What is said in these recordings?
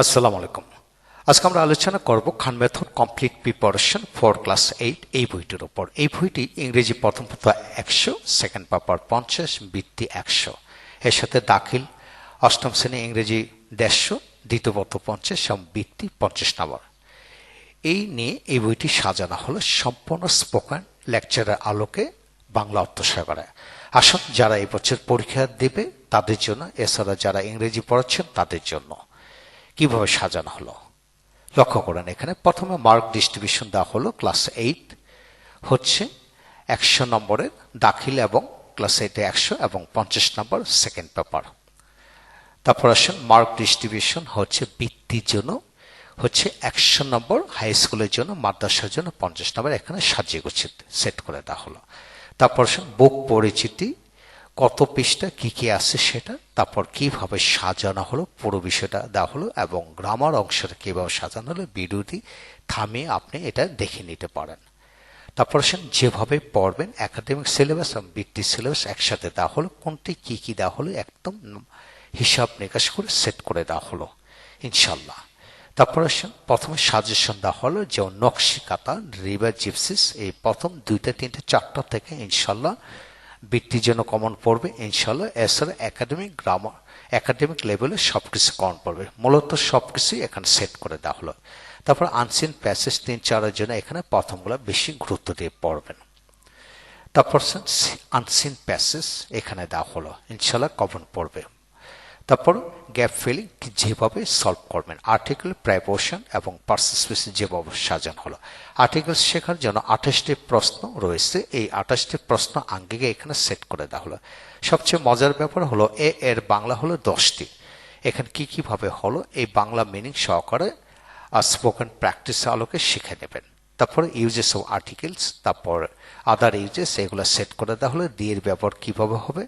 আসসালামু আলাইকুম। আজকে আমরা আলোচনা করব Khan method complete preparation for class 8 এই বইটির উপর। এই বইটি ইংরেজি প্রথম পাতা 100, সেকেন্ড পেপার 50, বৃত্তি 100, এর সাথে দাখিল অষ্টম শ্রেণী ইংরেজি 150, দ্বিতীয় পত্র 50 এবং বৃত্তি 50 নম্বর। এই নিয়ে এই বইটি সাজানো হলো সম্পূর্ণ স্পোকেন লেকচারের আলোকে বাংলা অর্থ সহকারে। আসুন যারা এই বছর পরীক্ষা দেবে তাদের জন্য, এছাড়া যারা ইংরেজি পড়াচ্ছেন তাদের জন্য কিভাবে সাজানো হলো লক্ষ্য করেন। এখানে প্রথমে মার্ক ডিস্ট্রিবিউশন দেওয়া হলো ক্লাস 8 হচ্ছে 100 নম্বরের দাখিল এবং ক্লাস 8 100 এবং 50 নম্বর সেকেন্ড পেপার। তারপর আসেন মার্ক ডিস্ট্রিবিউশন হচ্ছে বৃত্তির জন্য হচ্ছে 100 নম্বর, হাই স্কুলের জন্য মাদ্রাসার জন্য 50 নম্বর, এখানে সাজিয়ে গুছিয়ে সেট করে দেওয়া হলো। তারপর আসেন বুক পরিচিতি, কত পৃষ্ঠা কি কি আছে সেটা, তারপর কিভাবে সাজানো হলো পুরো বিষয়টা দেওয়া হলো এবং গ্রামার অংশটা কিভাবে সাজানো হলো বিরতি থামিয়ে আপনি এটা দেখে নিতে পারেন। তারপর আসেন যেভাবে পড়বেন একাডেমিক সিলেবাস এবং বৃত্তি সিলেবাস একসাথে দেওয়া হলো, কোনটি কি কি দেওয়া হলো একদম হিসাব নিকাশ করে সেট করে দেওয়া হলো ইনশাল্লাহ। তারপর আসেন প্রথমে সাজেশন দেওয়া হলো যেমন নকশি কাতা, রিভার জিপসিস, এই প্রথম 2টা 3টে 4টা থেকে ইনশাল্লাহ বৃত্তির জন্য কমন পড়বে ইনশাল্লাহ। এছাড়া একাডেমিক গ্রামার একাডেমিক লেভেলে সবকিছু কমন পড়বে, মূলত সবকিছুই এখানে সেট করে দেওয়া হলো। তারপর আনসিন প্যাসেজ 3-4-এর জন্য এখানে প্রথমগুলো বেশি গুরুত্ব দিয়ে পড়বেন। তারপর আনসিন প্যাসেজ এখানে দেওয়া হলো ইনশাল্লাহ কমন পড়বে। তারপর গ্যাপ ফিলিং যেভাবে সলভ করবেন, আর্টিকেল প্রাইপোশন এবং পার্সিস্টেন্স যেভাবে সাজানো হলো। আর্টিকেল শেখার জন্য 28টি প্রশ্ন রয়েছে, এই 28টি প্রশ্ন আঙ্গিকে এখানে সেট করে দেওয়া হলো। সবচেয়ে মজার ব্যাপার হলো এর বাংলা হলো 10টি, এখানে কি কিভাবে হলো এই বাংলা মিনিং সহকারে স্পোকেন প্র্যাকটিস আলোকে শিখে নেবেন। তারপরে ইউজেস অফ আর্টিকেলস, তারপর আদার ইউজেস, এগুলো সেট করে দেওয়া হলো। দিয়ের ব্যবহার কিভাবে হবে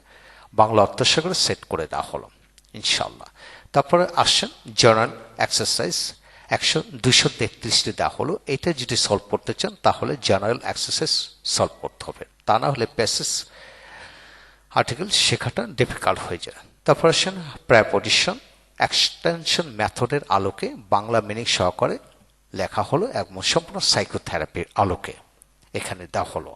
বাংলা অর্থ সহকারে সেট করে দেওয়া হলো ইনশাল্লাহ। তারপরে আসেন জার্নাল এক্সারসাইজ 233টি দেওয়া হলো। এটা যদি সলভ করতে চান তাহলে জার্নাল এক্সারসাইজ সলভ করতে হবে, তা না হলে প্যাসেজ আর্টিকেল শেখাটা ডিফিকাল্ট হয়ে যায়। তারপর আসেন প্রেপোজিশন এক্সটেনশন মেথডের আলোকে বাংলা মিনিং সহকারে লেখা হলো এবং সম্পূর্ণ সাইকোথেরাপির আলোকে এখানে দেওয়া হলো।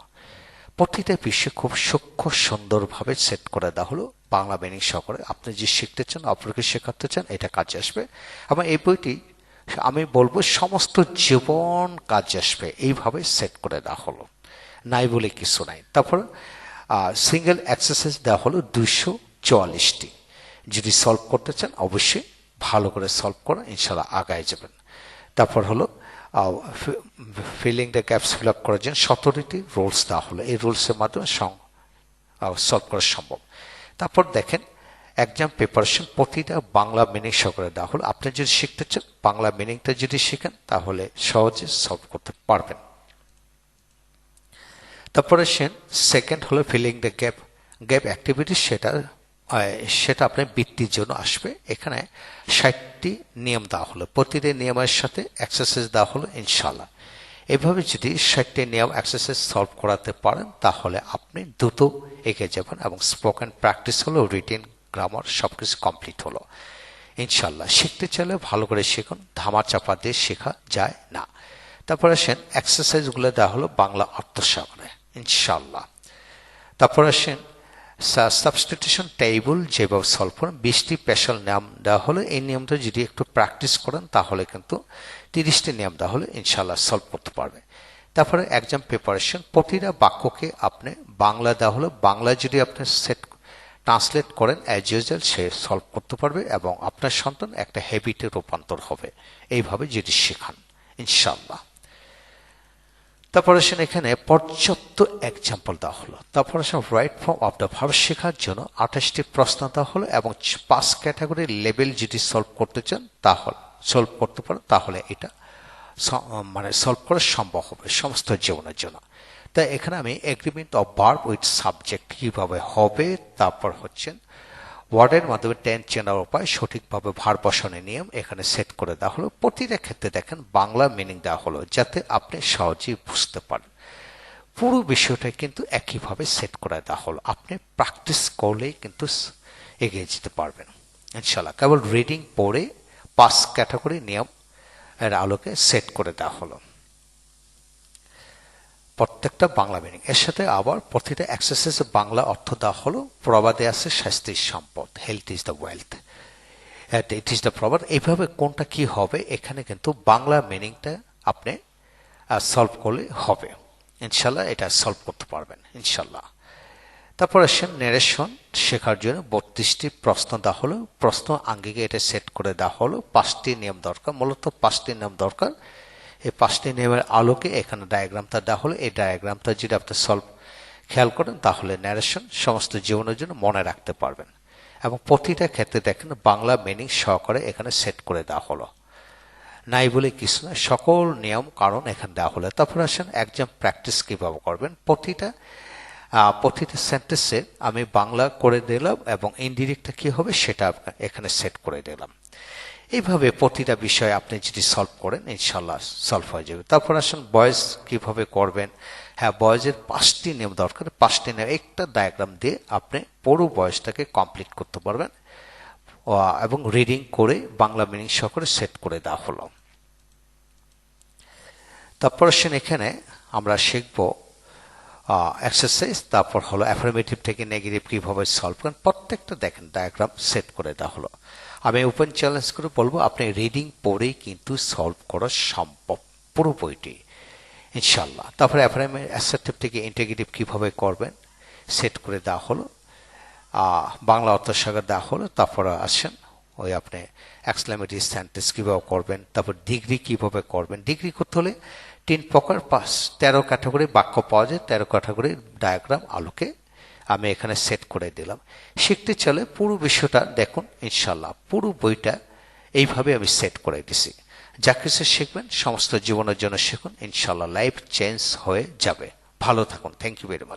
প্রতিটা বিষয় খুব সূক্ষ্ম সুন্দরভাবে সেট করে দেওয়া হলো বাংলা মিনিং সহকারে। আপনি যে শিখতে চান, অপরকে শেখাতে চান, এটা কাজে আসবে। এবং এই বইটি আমি বলবো সমস্ত জীবন কাজে আসবে, এইভাবে সেট করে দেওয়া হলো, নাই বলে কিছু নাই। তারপর সিঙ্গেল এক্সারসাইজ দেওয়া হলো 244টি, যদি সলভ করতে চান অবশ্যই ভালো করে সলভ করে ইনশাল্লাহ আগায় যাবেন। তারপর হলো filling the gaps fill up করার জন্য 17টি রুলস দেওয়া হলো, এই রুলসের মাধ্যমে সলভ করা সম্ভব। তারপর দেখেন এক্সাম প্রিপারেশন প্রতিটা বাংলা মিনিং সহকারে দেওয়া হলো। আপনি যদি শিখতে চান বাংলা মিনিংটা যদি শিখেন তাহলে সহজে সলভ করতে পারবেন। তারপরে সেকেন্ড হলো ফিলিং দ্য গ্যাপ অ্যাক্টিভিটি, সেটা আপনার বৃত্তির জন্য আসবে। এখানে 60টি নিয়ম দেওয়া হলো, প্রতিটি নিয়মের সাথে এক্সারসাইজ দেওয়া হলো ইনশাল্লাহ। এভাবে যদি 60টি নিয়ম এক্সারসাইজ সলভ করাতে পারেন তাহলে আপনি দ্রুত এগিয়ে যাবেন এবং স্পোকেন প্র্যাকটিস হলো, রিটেন গ্রামার সবকিছু কমপ্লিট হলো ইনশাল্লাহ। শিখতে চাইলে ভালো করে শিখুন, ধামা চাপা দিয়ে শেখা যায় না। তারপরে এক্সারসাইজগুলো দেওয়া হলো বাংলা অর্থ সহকারে ইনশাল্লাহ। তারপর সাবস্টিটিউশন টেবিল যেভাবে সলভ করেন 20টি স্পেশাল নিয়ম দেওয়া হলো। এই নিয়মটা যদি একটু প্র্যাকটিস করেন তাহলে কিন্তু 30টি নিয়ম দেওয়া হলে ইনশাল্লাহ সলভ করতে পারবে। তারপরে এক্সাম প্রিপারেশন প্রতিটা বাক্যকে আপনি বাংলা দেওয়া হলো, বাংলা যদি আপনি ট্রান্সলেট করেন অ্যাজ ইউজুয়াল সে সলভ করতে পারবে এবং আপনার সন্তান একটা হ্যাবিটে রূপান্তর হবে এইভাবে যদি শেখান ইনশাল্লাহ। তারপরে এখানে পর্যাপ্ত এক্সাম্পল দেওয়া হলো। তারপরে right form of the verb শেখার জন্য 28টি প্রশ্ন দেওয়া হলো এবং 5 ক্যাটাগরির লেভেল যদি সলভ করতে চান তাহলে সলভ করতে পারেন, তাহলে এটা সলভ করা সম্ভব হবে সমস্ত জীবনের জন্য। তাই এখানে আমি agreement of verb with subject কিভাবে হবে, তারপর ওয়ার্ডের মাধ্যমে টেন্স চেনার উপায়, সঠিকভাবে ভার বসানোর নিয়ম এখানে সেট করে দেওয়া হলো। প্রতিটা ক্ষেত্রে দেখেন বাংলা মিনিং দেওয়া হলো যাতে আপনি সহজেই বুঝতে পারেন। পুরো বিষয়টা কিন্তু একইভাবে সেট করে দেওয়া হলো, আপনি প্র্যাকটিস করলেই কিন্তু এগিয়ে যেতে পারবেন ইনশাল্লাহ। কেবল রিডিং পড়ে 5 ক্যাটাগরি নিয়ম এর আলোকে সেট করে দেওয়া হলো প্রত্যেকটা বাংলা মিনিং। এর সাথে আবার প্রতিটা এক্সারসাইজে বাংলা অর্থ দেওয়া হলো। প্রবাদে আছে স্বাস্থ্যই সম্পদ, health is the wealth, it is the প্রবাদ। এইভাবে কোনটা কি হবে এখানে কিন্তু বাংলা মিনিংটা আপনি সলভ করলে হবে ইনশাল্লাহ, এটা সলভ করতে পারবেন ইনশাল্লাহ। তারপর আসেন নেরেশন শেখার জন্য 32টি প্রশ্ন দেওয়া হলো। প্রশ্ন আঙ্গিকে এটা সেট করে দেওয়া হলো। 5টি নিয়ম দরকার, মূলত 5টি নিয়ম দরকার। এই 5টি নিয়মের আলোকে এখানে ডায়াগ্রামটা দেওয়া হলো। এই ডায়াগ্রামটা যদি আপনি সলভ খেয়াল করেন তাহলে ন্যারেশন সমস্ত জীবনের জন্য মনে রাখতে পারবেন। এবং প্রতিটা ক্ষেত্রে দেখেন বাংলা মিনিং সহকারে এখানে সেট করে দেওয়া হলো। নাই বলে কিছু না, সকল নিয়ম কারণ এখানে দেওয়া হলো। তারপর আসেন একজাম প্র্যাকটিস কিভাবে করবেন। প্রতিটা সেন্টেন্সে আমি বাংলা করে দিলাম এবং ইনডিরেক্টটা কি হবে সেটা এখানে সেট করে দিলাম। এইভাবে প্রতিটা বিষয় আপনি যদি সলভ করেন ইনশাল্লাহ সলভ হয়ে যাবে। তারপর আসেন বয়েজ কিভাবে করবেন। হ্যাঁ, বয়েজের 5টি নিয়ম দরকার। 5টি নিয়ম একটা ডায়াগ্রাম দিয়ে আপনি পুরো বয়েজটাকে কমপ্লিট করতে পারবেন এবং রিডিং করে বাংলা মিনিং সহকারে সেট করে দেওয়া হলো। তারপর আসেন এখানে আমরা শিখব এক্সারসাইজ, তারপর হলো অ্যাফার্মেটিভ থেকে নেগেটিভ কিভাবে সলভ করেন। প্রত্যেকটা দেখেন ডায়াগ্রাম সেট করে দেওয়া হলো। আমি ওপেন চ্যালেঞ্জ করে বলবো আপনি রিডিং পড়েই কিন্তু সলভ করা সম্ভব পুরো বইটি ইনশাল্লাহ। তারপরে অ্যাসার্টিভ থেকে ইন্টিগ্রেটিভ কিভাবে করবেন সেট করে দেওয়া হলো। বাংলা অর্থসাগর দেওয়া হলো। তারপরে আসেন ওই আপনি এক্সক্লেমেটরি সেন্টেন্স কিভাবে করবেন। তারপর ডিগ্রি কিভাবে করবেন। ডিগ্রি করতে হলে 3 প্রকার 13 ক্যাটাগরি বাক্য পাওয়া যায়। 13 ক্যাটাগরির ডায়াগ্রাম আলোকে আমি এখানে সেট করে দিলাম। শিখতে চলে পুরো বিষয়টা দেখুন ইনশাল্লাহ। পুরো বইটা এইভাবে আমি সেট করে দিছি। যা কিছু শিখবেন সমস্ত জীবনের জন্য শিখুন ইনশাল্লাহ, লাইফ চেঞ্জ হয়ে যাবে। ভালো থাকুন। Thank you very much.